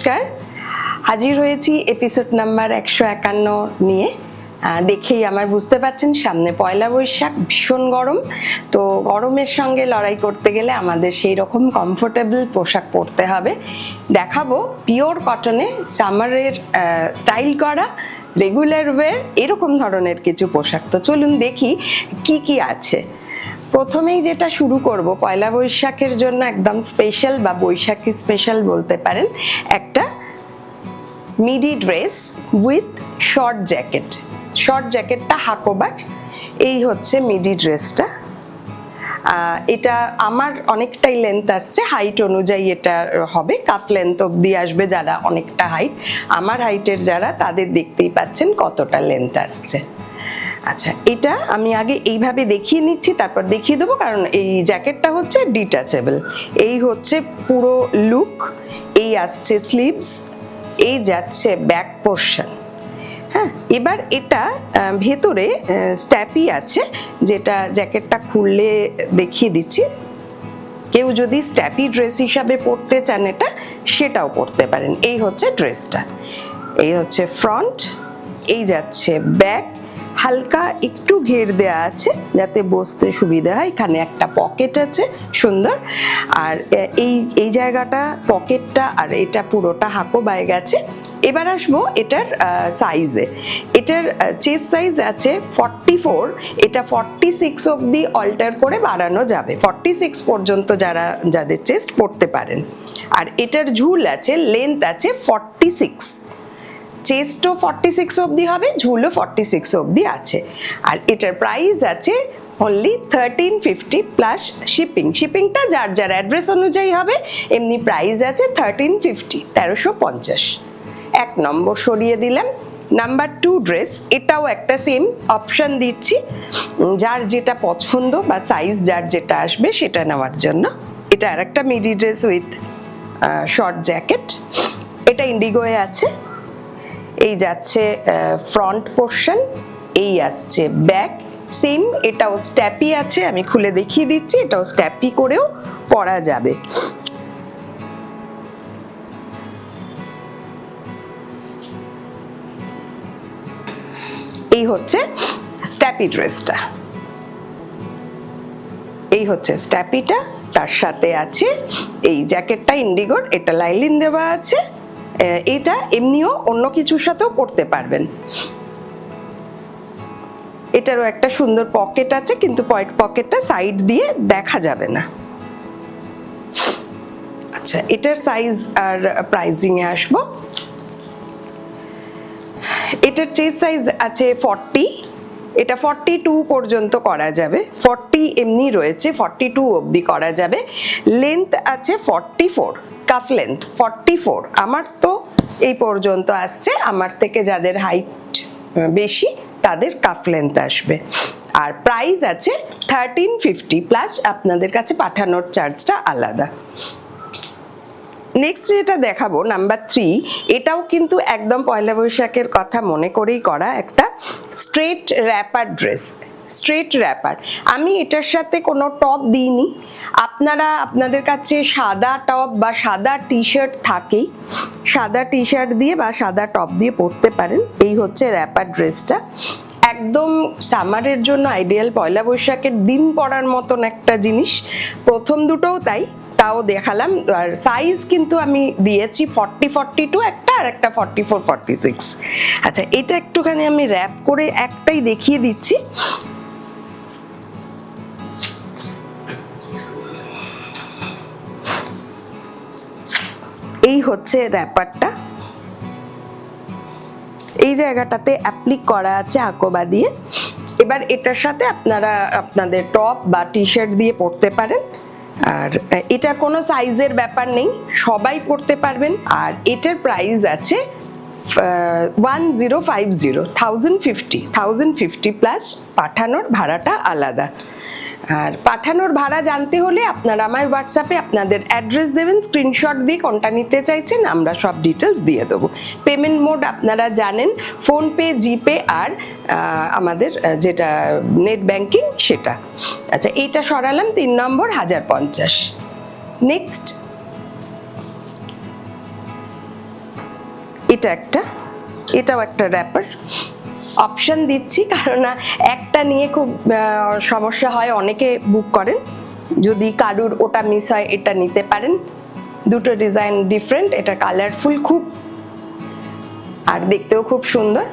নমস্কার, হাজির হয়েছি এপিসোড নাম্বার 151 নিয়ে। দেখেই আমায় বুঝতে পারছেন সামনে পয়লা বৈশাখ, ভীষণ গরম। তো গরমের সঙ্গে লড়াই করতে গেলে আমাদের সেই রকম কমফোর্টেবল পোশাক পরতে হবে। দেখাবো পিওর কটনে সামারের স্টাইল করা রেগুলার ওয়্যার এরকম ধরনের কিছু পোশাক। তো চলুন দেখি কি কি আছে। প্রথমেই যেটা শুরু করব, পয়লা বৈশাখের জন্য একদম স্পেশাল বা বৈশাখী স্পেশাল বলতে পারেন, একটা midi dress with short jacket. Short জ্যাকেটটা হাকোবার। এই হচ্ছে মিডি ড্রেসটা। এটা আমার অনেকটাই লেন্থ আসছে, হাইট অনুযায়ী এটা হবে, কাফ লেন্থ অব্দি আসবে যারা অনেকটা হাইট। আমার হাইটের যারা, তাদের দেখতেই পাচ্ছেন কতটা লেন্থ আসছে। আচ্ছা, এটা আমি আগে এইভাবে দেখিয়ে নিচ্ছি, তারপর দেখিয়ে দেবো, কারণ এই জ্যাকেটটা হচ্ছে ডিটাচেবল। এই হচ্ছে পুরো লুক। এই আসছে স্লিভস, এই যাচ্ছে ব্যাক পোর্শন। হ্যাঁ, এবার এটা ভেতরে স্ট্যাপি আছে, যেটা জ্যাকেটটা খুললে দেখিয়ে দিচ্ছি। কেউ যদি স্ট্যাপি ড্রেস হিসাবে পরতে চান এটা, সেটাও পরতে পারেন। এই হচ্ছে ড্রেসটা, এই হচ্ছে ফ্রন্ট, এই যাচ্ছে ব্যাক। হালকা একটু ঘের দেয়া আছে যাতে বসতে সুবিধা হয়। এখানে একটা পকেট আছে সুন্দর, আর এই জায়গাটা পকেটটা, আর এটা পুরোটা হাঁকো বায়ে গেছে। এবার আসবো এটার সাইজে। এটার চেস্ট সাইজ আছে 44, এটা 46 অবধি অল্টার করে বাড়ানো যাবে। 46 পর্যন্ত যাদের চেস্ট পড়তে পারেন। আর এটার ঝুল আছে, লেন্থ আছে 46। চেস্টও 46 অবধি হবে, ঝুলও 46 অবধি আছে। আর এটার প্রাইস আছে অনলি 1350 প্লাস শিপিং। শিপিংটা যার যার অ্যাড্রেস অনুযায়ী হবে। এমনি প্রাইস আছে 1350, 1350। এক নম্বর সরিয়ে দিলাম। নাম্বার 2 ড্রেস, এটাও একটা সেম অপশন দিচ্ছি, যার যেটা পছন্দ বা সাইজ যার যেটা আসবে সেটা নেওয়ার জন্য। এটা আর একটা midi dress with short jacket. এটা ইন্ডিগোয়ে আছে। এই যাচ্ছে ফ্রন্ট পোর্শন, এই আসছে ব্যাক। সেম, এটাও স্ট্যাপি আছে, আমি খুলে দেখিয়ে দিচ্ছি। এটাও স্ট্যাপি করেও পরা যাবে। এই হচ্ছে স্ট্যাপি ড্রেসটা, এই হচ্ছে স্ট্যাপিটা। তার সাথে আছে এই জ্যাকেটটা ইন্ডিগোর, এটা লাইলিন দেওয়া আছে। এটা এমনিও অন্য কিছুর সাথেও পরতে পারবেন। এটারও একটা সুন্দর পকেট আছে, কিন্তু পকেটটা সাইড দিয়ে দেখা যাবে না। আচ্ছা, এটার সাইজ আর প্রাইজিং এ আসবো। এটার চেস্ট সাইজ আছে 40, এটা 42 পর্যন্ত করা যাবে। 40 এমনি রয়েছে, 42 অবধি করা যাবে। লেন্থ আছে 44, কাফ লেন্থ 44। আমার তো এই পর্যন্ত আসছে। আমার থেকে যাদের হাইট বেশি তাদের কাফ লেন্থ আসবে। আর প্রাইস আছে 1350 প্লাস আপনাদের কাছে পাঠানোর চার্জটা আলাদা। নেক্সট যেটা দেখাবো, নাম্বার 3, এটাও কিন্তু একদম পয়লা বৈশাখের কথা মনে করেই করা একটা straight wrapper dress. Straight wrapper, আমি এটার সাথে কোনো টপ দিইনি। আপনাদের কাছে সাদা টপ বা সাদা টি শার্ট থাকেই, সাদা টি শার্ট দিয়ে বা সাদা টপ দিয়ে পরতে পারেন। এই হচ্ছে র্যাপার ড্রেসটা, একদম সামারের জন্য আইডিয়াল। পয়লা বৈশাখের দিন পরার মতন একটা জিনিস। প্রথম দুটোও তাও দেখালাম। আর সাইজ কিন্তু আমি দিয়েছি 40, 42 একটা, আর একটা 44, 46। আচ্ছা, এটা একটুখানি আমি র্যাপ করে একটাই দেখিয়ে দিচ্ছি। এই হচ্ছে র্যাপারটা, এই জায়গাটাতে অ্যাপ্লিক করা আছে আকোবা দিয়ে। এবার এটার সাথে আপনারা আপনাদের টপ বা টি শার্ট দিয়ে পরতে পারেন। আর এটা কোনো সাইজের ব্যাপার নেই, সবাই পরতে পারবেন। আর এটার প্রাইস আছে 1050, 1050 প্লাস পাঠানোর ভাড়াটা আলাদা। আর পাঠানোর ভাড়া জানতে হলে আপনারা আমার হোয়াটসঅ্যাপে আপনাদের অ্যাড্রেস দেবেন, স্ক্রিনশট দিয়ে কোনটা নিতে চাইছেন আমরা সব ডিটেলস দিয়ে দেবো। পেমেন্ট মোড আপনারা জানেন, ফোনপে, জিপে, আর আমাদের যেটা নেট ব্যাংকিং সেটা। আচ্ছা, এইটা সরালাম 3 নম্বর 1050। নেক্সট এটাও একটা র্যাপার। অপশন দিচ্ছি কারণ একটা নিয়ে খুব সমস্যা হয়, অনেকে বুক করেন, যদি কারুর ওটা মিস হয় এটা নিতে পারেন। দুটো ডিজাইন ডিফারেন্ট, এটা কালারফুল খুব আর দেখতেও খুব সুন্দর।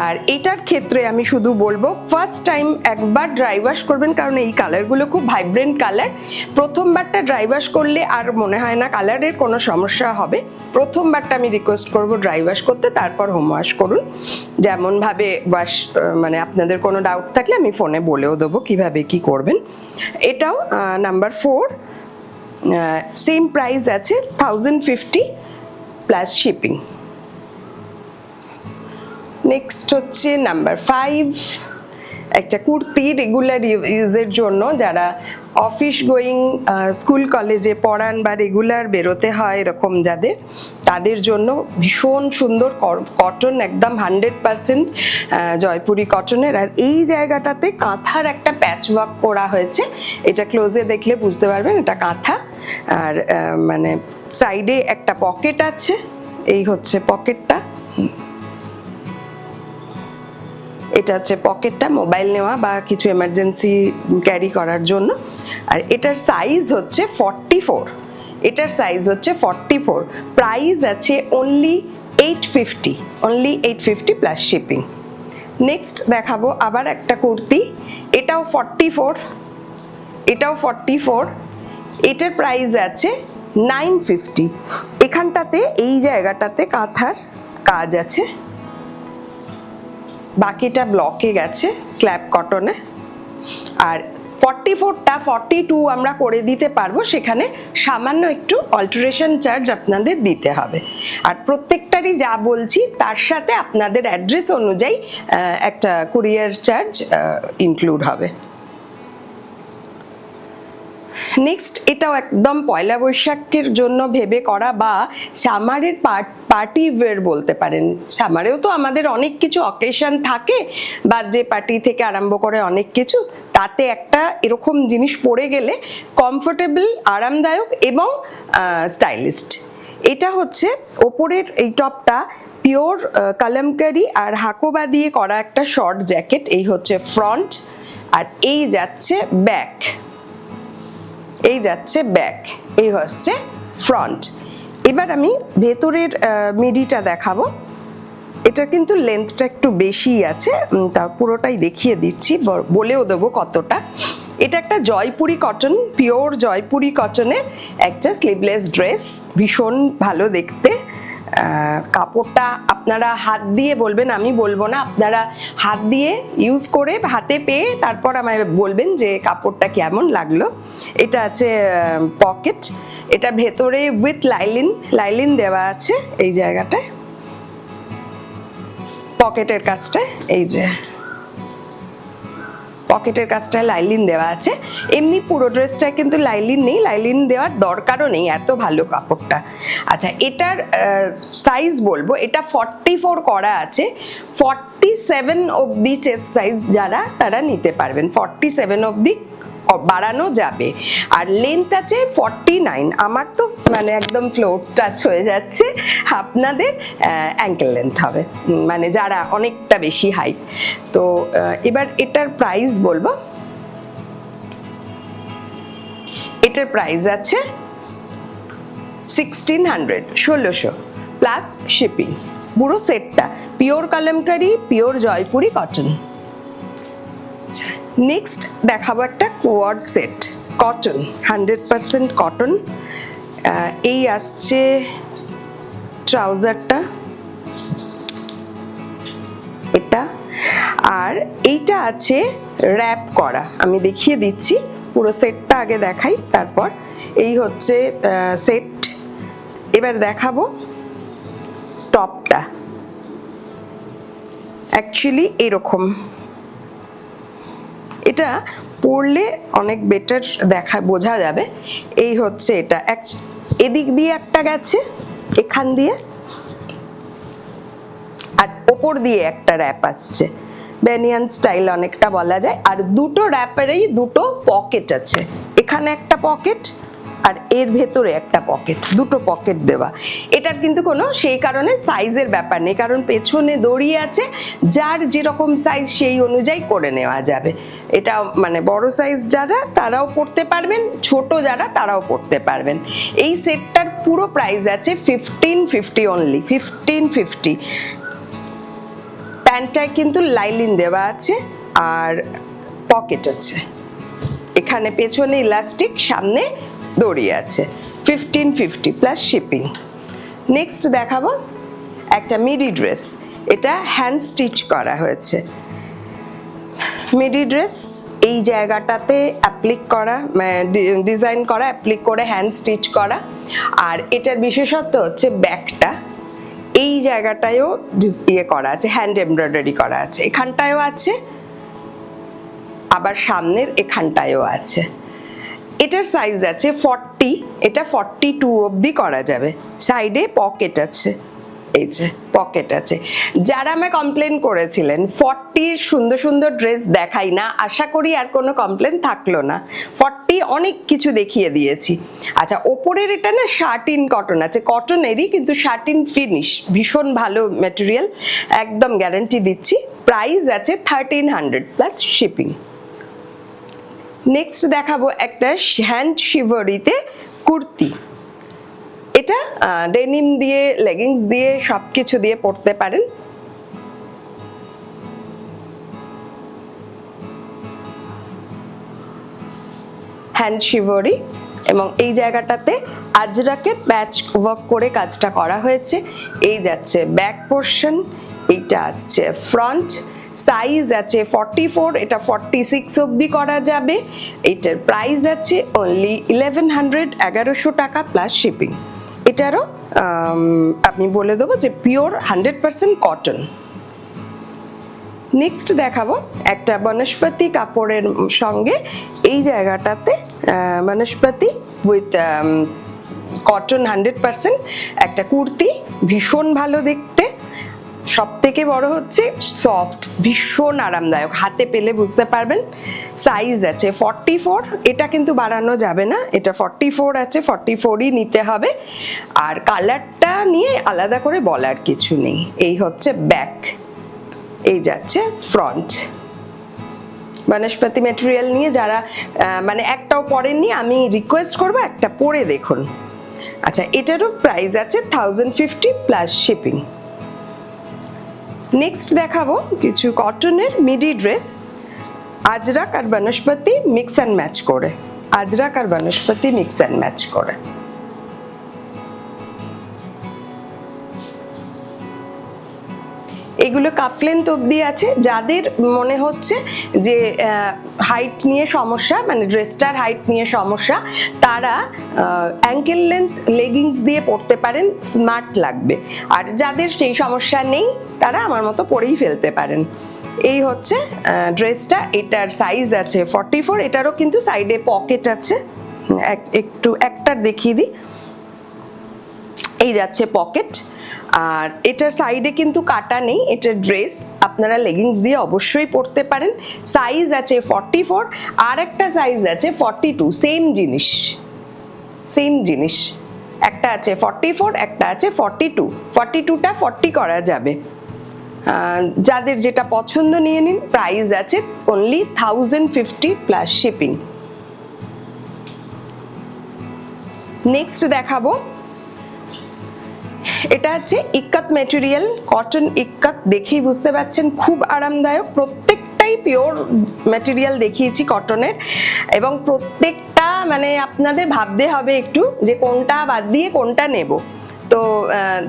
আর এটার ক্ষেত্রে আমি শুধু বলবো ফার্স্ট টাইম একবার ড্রাই ওয়াশ করবেন, কারণ এই কালারগুলো খুব ভাইব্রেন্ট কালার। প্রথমবারটা ড্রাই ওয়াশ করলে আর মনে হয় না কালারের কোনো সমস্যা হবে। প্রথমবারটা আমি রিকোয়েস্ট করব ড্রাই ওয়াশ করতে, তারপর হোম ওয়াশ করুন। যেমনভাবে ওয়াশ মানে আপনাদের কোনো ডাউট থাকলে আমি ফোনে বলেও দেবো কিভাবে কি করবেন। এটাও নাম্বার 4, সেম প্রাইস আছে 1050 প্লাস শিপিং। নেক্সট হচ্ছে নাম্বার 5, একটা কুর্তি রেগুলার ইউজের জন্য, যারা অফিস গোয়িং, স্কুল কলেজে পড়ান বা রেগুলার বেরোতে হয় এরকম যাদের, তাদের জন্য ভীষণ সুন্দর কটন, একদম 100% জয়পুরি কটনের। আর এই জায়গাটাতে কাঁথার একটা প্যাচ ওয়ার্ক করা হয়েছে, এটা ক্লোজে দেখলে বুঝতে পারবেন এটা কাঁথা। আর মানে সাইডে একটা পকেট আছে, এই হচ্ছে পকেটটা, এটা হচ্ছে পকেটটা মোবাইল নেওয়া বা কিছু এমার্জেন্সি ক্যারি করার জন্য। আর এটার সাইজ হচ্ছে 44, এটার সাইজ হচ্ছে 44। প্রাইস আছে অনলি 850 প্লাস শিপিং। নেক্সট দেখাবো আবার একটা কুর্তি, এটাও 44, এটার প্রাইস আছে 950। এখানটাতে এই জায়গাটাতে কাঁথার কাজ আছে, বাকিটা ব্লকে গেছে স্ল্যাব কটনে। আর 44টা 42 আমরা করে দিতে পারবো, সেখানে সামান্য একটু অল্টারেশন চার্জ আপনাদের দিতে হবে। আর প্রত্যেকটারই যা বলছি তার সাথে আপনাদের অ্যাড্রেস অনুযায়ী একটা কুরিয়ার চার্জ ইনক্লুড হবে। নেক্সট এটাও একদম পয়লা বৈশাখের জন্য ভেবে করা, বা সামারের পার্টি ওয়্যার বলতে পারেন। সামারেও তো আমাদের অনেক কিছু অকেশন থাকে, বার্থডে পার্টি থেকে আরম্ভ করে অনেক কিছু, তাতে একটা এরকম জিনিস পরে গেলে কমফোর্টেবল, আরামদায়ক এবং স্টাইলিস্ট। এটা হচ্ছে ওপরের এই টপটা পিওর কালামকারি আর হাকোবা দিয়ে করা একটা শর্ট জ্যাকেট, এই হচ্ছে ফ্রন্ট, আর এই যাচ্ছে ব্যাক, এই হচ্ছে ফ্রন্ট। এবার আমি ভেতরের মিডিটা দেখাবো। এটা কিন্তু লেন্থটা একটু বেশি আছে, তা পুরোটাই দেখিয়ে দিচ্ছি, বলেও দেবো কতটা। এটা একটা জয়পুরি কটন, পিওর জয়পুরি কটনের একটা স্লিভলেস ড্রেস, ভীষণ ভালো দেখতে। কাপড়টা আপনারা হাত দিয়ে বলবেন, আমি বলবো না, আপনারা হাত দিয়ে ইউজ করে হাতে পেয়ে তারপর আমায় বলবেন যে কাপড়টা কেমন লাগলো। এটা আছে পকেট, এটা ভেতরে উইথ লাইলিন দেওয়া আছে এই জায়গাটায়, পকেটের কাজটায়, এই যে পকেটের কাজটায় লাইলিন দেওয়া আছে। এমনি পুরো ড্রেসটায় কিন্তু লাইলিন নেই, লাইলিন দেওয়ার দরকারও নেই, এত ভালো কাপড়টা। আচ্ছা, এটার সাইজ বলবো, এটা 44 করা আছে, 47 অবধি চেস্ট সাইজ যারা, তারা নিতে পারবেন, 47 অবধি বাড়ানো যাবে। আর লেন্থ আছে 49, আমার তো মানে একদম ফ্লোর টাচ হয়ে যাচ্ছে, আপনাদের অ্যাঙ্কেল লেন্থ হবে, মানে যারা অনেকটা বেশি হাইট। তো এবার এটার প্রাইস বলবো, এটার প্রাইস আছে 1600 প্লাস শিপিং। পুরো সেটটা pure kalamkari, pure Jaipuri cotton. Next দেখাবো একটা কোয়ার্ড সেট, কটন, 100% কটন। এই আসছে ট্রাউজারটা, এটা, আর এইটা আছে র্যাপ করা, আমি দেখিয়ে দিচ্ছি। পুরো সেটটা আগে দেখাই, তারপর এই হচ্ছে সেট। এবার দেখাবো টপটা, অ্যাকচুয়ালি এরকম, এটা পরলে অনেক বেটার বোঝা যাবে। এই হচ্ছে এটা, এদিক দিয়ে একটা গেছে, এখান দিয়ে, আর ওপর দিয়ে একটা র্যাপ আসছে, বেনিয়ান স্টাইল অনেকটা বলা যায়। আর দুটো র্যাপেরই দুটো পকেট আছে, এখানে একটা পকেট আর এর ভেতরে একটা পকেট, দুটো পকেট দেওয়া। এটার কিন্তু কোনো সেই কারণে সাইজের ব্যাপার নেই, কারণ পেছনে দড়ি আছে, যার যেরকম সাইজ সেই অনুযায়ী করে নেওয়া যাবে। এটা মানে বড় সাইজ যারা তারাও পরতে পারবেন, ছোট যারা তারাও পরতে পারবেন। এই সেটটার পুরো প্রাইস আছে 1550 অনলি, 1550। প্যান্টটায় কিন্তু লাইলিন দেওয়া আছে আর পকেট আছে, এখানে পেছনে ইলাস্টিক, সামনে দড়ি আছে। 1550 প্লাস শিপিং। নেক্সট দেখাবো একটা মিডি ড্রেস, এটা হ্যান্ড স্টিচ করা হয়েছে। মিডি ড্রেস এই জায়গাটাতে অ্যাপ্লিক করা, ডিজাইন করা, অ্যাপ্লিক করে হ্যান্ড স্টিচ করা। আর এটার বিশেষত্ব হচ্ছে ব্যাকটা এই জায়গাটায়ও ইয়ে করা আছে, হ্যান্ড এমব্রয়ডারি করা আছে, এখানটায়ও আছে, আবার সামনের এখানটায়ও আছে। এটার সাইজ আছে 40, এটা 42 অবধি করা যাবে। সাইডে পকেট আছে, এই যে পকেট আছে। যারা আমায় কমপ্লেন করেছিলেন 40 সুন্দর সুন্দর ড্রেস দেখাই না, আশা করি আর কোনো কমপ্লেন থাকলো না। 40 অনেক কিছু দেখিয়ে দিয়েছি। আচ্ছা, ওপরের এটা না শার্টিন কটন আছে, কটনেরই কিন্তু শার্টিন ফিনিশ, ভীষণ ভালো ম্যাটেরিয়াল, একদম গ্যারান্টি দিচ্ছি। প্রাইস আছে 1300 প্লাস শিপিং। নেক্সট দেখাবো একটা হ্যান্ড শিভারিতে কুর্তি। এটা ডেনিম দিয়ে, লেগিংস দিয়ে, সবকিছু দিয়ে পরতে পারেন। হ্যান্ড শিভারি, এবং এই জায়গাটাতে আজরাকের প্যাচ ওয়ার্ক করে কাজটা করা হয়েছে। এই যাচ্ছে ব্যাক পোর্শন, এইটা আসছে ফ্রন্ট। সাইজ আছে 44, এটা 46 অবধি করা যাবে। এটার প্রাইস আছে অনলি 1100, 1100 টাকা প্লাস শিপিং। এটারও আমি বলে দেবো যে পিওর 100% কটন। নেক্সট দেখাবো একটা বনস্পতি কাপড়ের সঙ্গে এই জায়গাটাতে বনস্পতি উইথ কটন 100% একটা কুর্তি, ভীষণ ভালো দেখতে। সব থেকে বড় হচ্ছে সফট, ভীষণ আরামদায়ক, হাতে পেলে বুঝতে পারবেন। সাইজ আছে 44, এটা কিন্তু বাড়ানো যাবে না, এটা 44 আছে, 44ই নিতে হবে। আর কালারটা নিয়ে আলাদা করে বলার কিছু নেই। এই হচ্ছে ব্যাক, এই যাচ্ছে ফ্রন্ট। বনস্পতি ম্যাটেরিয়াল নিয়ে যারা মানে একটাও পরেননি, আমি রিকোয়েস্ট করবো একটা পরে দেখুন। আচ্ছা, এটারও প্রাইস আছে 1050 প্লাস শিপিং। নেক্সট দেখাবো কিছু কটনের মিডি ড্রেস, আজরাক আর বনস্পতি মিক্স অ্যান্ড ম্যাচ করে, আজরাক আর বনস্পতি মিক্স অ্যান্ড ম্যাচ করে। এগুলো কাফ লেন্থ অবধি আছে। যাদের মনে হচ্ছে যে হাইট নিয়ে সমস্যা, মানে ড্রেসটার হাইট নিয়ে সমস্যা, তারা অ্যাঙ্কেল লেন্থ লেগিংস দিয়ে পরতে পারেন, স্মার্ট লাগবে। আর যাদের সেই সমস্যা নেই তারা আমার মতো পরেই ফেলতে পারেন। এই হচ্ছে ড্রেসটা, এটার সাইজ আছে 44, এটারও কিন্তু সাইডে পকেট আছে, একটু একটার দেখিয়ে দিই। এই যাচ্ছে পকেট, আর এটার সাইডে কিন্তু কাটা নেই, এটা ড্রেস, আপনারা লেগিংস দিয়ে অবশ্যই পরতে পারেন। সাইজ আছে 44, আর একটা সাইজ আছে 42, সেম জিনিস, সেম জিনিস। একটা আছে 44, একটা আছে 42, 42টা 40 করা যাবে। যাদের যেটা পছন্দ নিয়ে নিন। প্রাইস আছে অনলি 1050 প্লাস শিপিং। নেক্সট দেখাবো, এটা হচ্ছে ইক্কাত ম্যাটেরিয়াল, কটন ইক্কাত, দেখেই বুঝতে পারছেন খুব আরামদায়ক। প্রত্যেকটাই পিওর ম্যাটেরিয়াল দেখিয়েছি কটনের, এবং প্রত্যেকটা মানে আপনাদের ভাবতে হবে একটু যে কোনটা বাদ দিয়ে কোনটা নেব। তো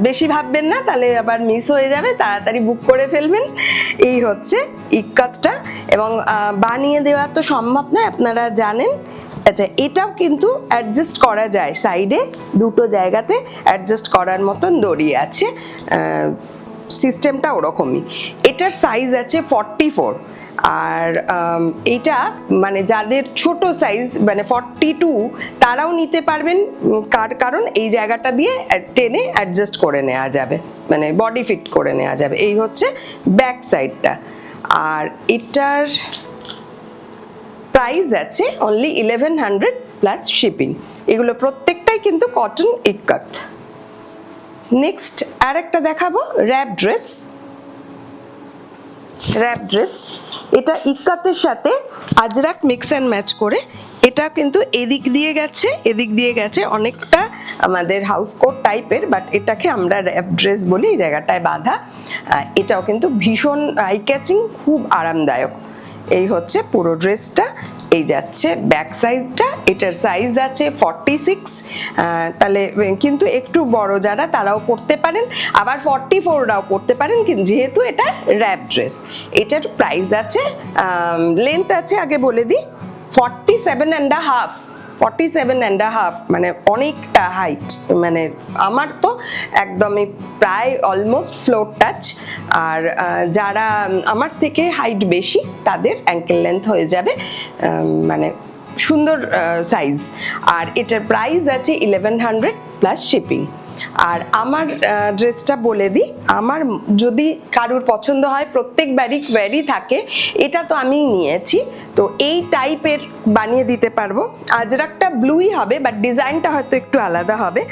বেশি ভাববেন না, তাহলে আবার মিস হয়ে যাবে, তাড়াতাড়ি বুক করে ফেলবেন। এই হচ্ছে ইক্কাতটা, এবং বানিয়ে দেওয়া তো সম্ভব নয়, আপনারা জানেন। আচ্ছা, এটাও কিন্তু অ্যাডজাস্ট করা যায়, সাইডে দুটো জায়গাতে অ্যাডজাস্ট করার মতন দড়ি আছে, সিস্টেমটা ওরকমই। এটার সাইজ আছে 44, আর এটা মানে যাদের ছোট সাইজ মানে 42 তারাও নিতে পারবেন, কারণ এই জায়গাটা দিয়ে টেনে অ্যাডজাস্ট করে নেওয়া যাবে, মানে বডি ফিট করে নেওয়া যাবে। এই হচ্ছে ব্যাক সাইডটা, আর এটার প্রাইস আছে অনলি 1100 প্লাস শিপিং। এগুলো প্রত্যেকটাই কিন্তু কটন ইক্কাত। নেক্সট আর একটা দেখাবো র্যাপ ড্রেস। র্যাপ ড্রেস এটা ইক্কাতের সাথে আজরাক মিক্স অ্যান্ড ম্যাচ করে, এটা কিন্তু এদিক দিয়ে গেছে অনেকটা আমাদের হাউস কোট টাইপের, বাট এটাকে আমরা র্যাপ ড্রেস বলি, এই জায়গাটায় বাঁধা। এটাও কিন্তু ভীষণ আই ক্যাচিং, খুব আরামদায়ক। এই হচ্ছে পুরো ড্রেসটা, এই যাচ্ছে ব্যাক সাইডটা, এটার সাইজ আছে 46, তাহলে কিন্তু একটু বড় যারা তারাও পরতে পারেন, আবার 44রাও পরতে পারেন, কিন্তু যেহেতু এটা র্যাপ ড্রেস। এটার প্রাইস আছে, লেন্থ আছে আগে বলে দিই, 47.5, মানে অনেকটা হাইট, মানে আমার তো একদমই প্রায় অলমোস্ট ফ্লোর টাচ। আর যারা আমার থেকে হাইট বেশি তাদের অ্যাঙ্কেল লেন্থ হয়ে যাবে, মানে সুন্দর সাইজ। আর এটার প্রাইস আছে 1100 প্লাস শিপিং। আর আমার ড্রেসটা বলে দিই, আমার যদি কারুর পছন্দ হয়, প্রত্যেকবারই কোয়ারি থাকে, এটা তো আমিই নিয়েছি, তো এই টাইপের বানিয়ে দিতে পারবো। আজরাকটা ব্লুই হবে, বাট ডিজাইনটা হয়তো একটু আলাদা হবে।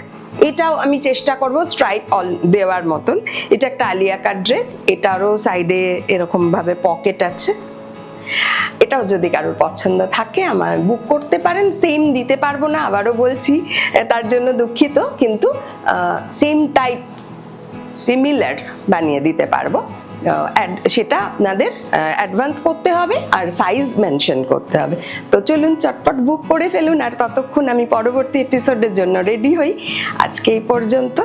এটাও আমি চেষ্টা করব স্ট্রাইপ অল দেওয়ার মতন। এটা একটা আলিয়া কাট ড্রেস, এটারও সাইডে এরকম ভাবে পকেট আছে। এটাও যদি কারোর পছন্দ থাকে আমার বুক করতে পারেন। সেম দিতে পারবো না, আবারও বলছি, তার জন্য দুঃখিত, কিন্তু সেম টাইপ সিমিলার বানিয়ে দিতে পারবো। সেটা আপনাদের অ্যাডভান্স করতে হবে আর সাইজ মেনশন করতে হবে। তো চলুন চটপট বুক করে ফেলুন, আর ততক্ষণ আমি পরবর্তী এপিসোডের জন্য রেডি হই। আজকে এই পর্যন্ত।